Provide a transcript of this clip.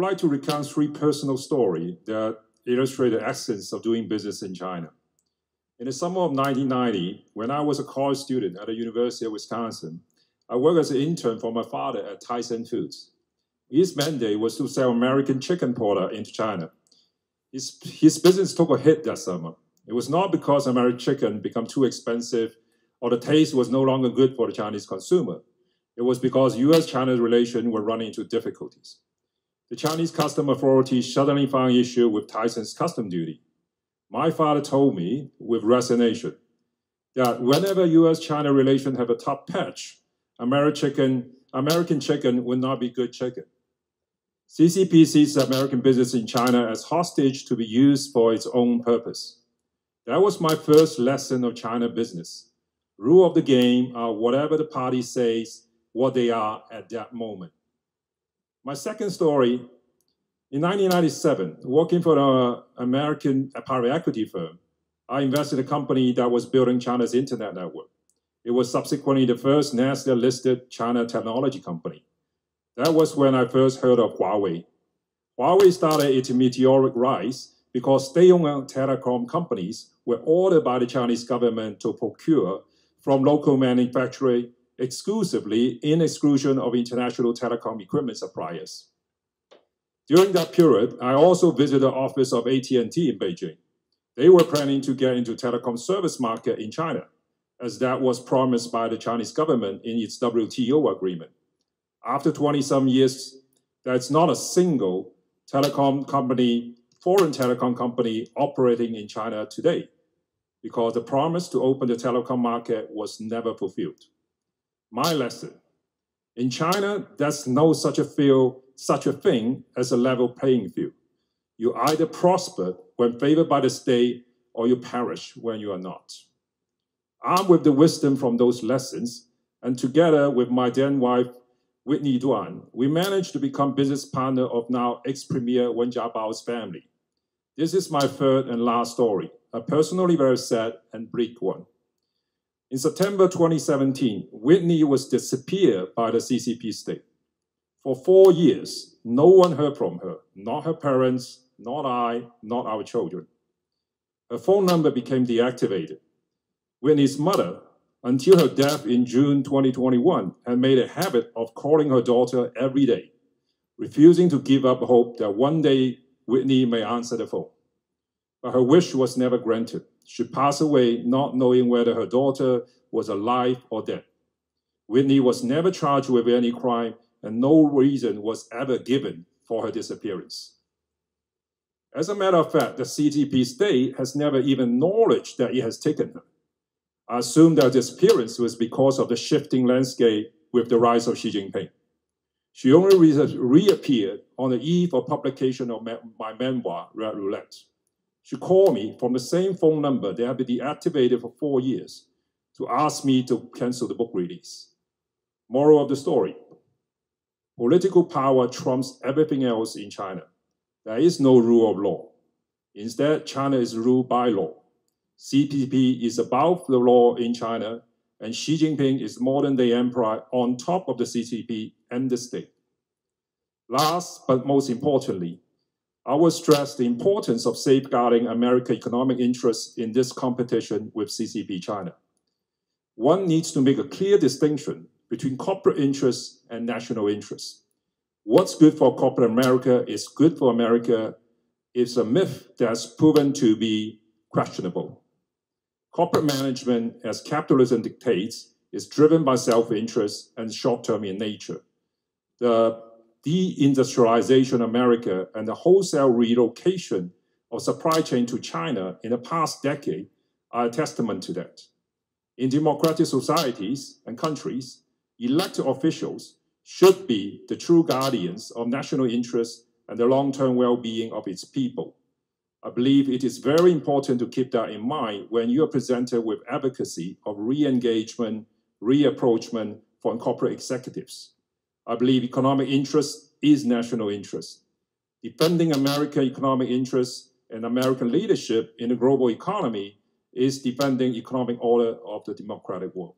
like to recount 3 personal stories that illustrate the essence of doing business in China. In the summer of 1990, when I was a college student at the University of Wisconsin, I worked as an intern for my father at Tyson Foods. His mandate was to sell American chicken product into China. His business took a hit that summer. It was not because American chicken became too expensive or the taste was no longer good for the Chinese consumer. It was because U.S.-China relations were running into difficulties. The Chinese customs authority suddenly found issue with Tyson's custom duty. My father told me, with resignation, that whenever U.S.-China relations have a tough patch, American chicken would not be good chicken. CCP sees American business in China as hostage to be used for its own purpose. That was my first lesson of China business. Rule of the game are whatever the party says, what they are at that moment. My second story, in 1997, working for an American private equity firm, I invested in a company that was building China's internet network. It was subsequently the first NASDAQ-listed China technology company. That was when I first heard of Huawei. Huawei started its meteoric rise because state-owned telecom companies were ordered by the Chinese government to procure from local manufacturers exclusively in exclusion of international telecom equipment suppliers. During that period, I also visited the office of AT&T in Beijing. They were planning to get into telecom service market in China, as that was promised by the Chinese government in its WTO agreement. After 20-some years, there's not a single telecom company, foreign telecom company operating in China today, because the promise to open the telecom market was never fulfilled. My lesson, in China, there's no such a thing as a level playing field. You either prosper when favored by the state, or you perish when you are not. Armed with the wisdom from those lessons, and together with my then wife, Whitney Duan, we managed to become business partner of now ex-premier Wen Jiabao's family. This is my third and last story, a personally very sad and bleak one. In September 2017, Whitney was disappeared by the CCP state. For 4 years, no one heard from her, not her parents, not I, not our children. Her phone number became deactivated. Whitney's mother, until her death in June 2021, had made a habit of calling her daughter every day, refusing to give up hope that one day Whitney may answer the phone. But her wish was never granted. She passed away not knowing whether her daughter was alive or dead. Whitney was never charged with any crime, and no reason was ever given for her disappearance. As a matter of fact, the CCP state has never even acknowledged that it has taken her. I assume that disappearance was because of the shifting landscape with the rise of Xi Jinping. She only reappeared on the eve of publication of my memoir, Red Roulette. She called me from the same phone number that had been deactivated for 4 years to ask me to cancel the book release. Moral of the story, political power trumps everything else in China. There is no rule of law. Instead, China is ruled by law. CCP is above the law in China, and Xi Jinping is modern-day emperor on top of the CCP and the state. Last but most importantly, I will stress the importance of safeguarding American economic interests in this competition with CCP China. One needs to make a clear distinction between corporate interests and national interests. What's good for corporate America is good for America is a myth that's proven to be questionable. Corporate management, as capitalism dictates, is driven by self-interest and short-term in nature. The deindustrialization of America and the wholesale relocation of supply chain to China in the past decade are a testament to that. In democratic societies and countries, elected officials should be the true guardians of national interests and the long-term well-being of its people. I believe it is very important to keep that in mind when you are presented with advocacy of re-engagement, reapproachment for corporate executives. I believe economic interest is national interest. Defending American economic interests and American leadership in the global economy is defending economic order of the democratic world.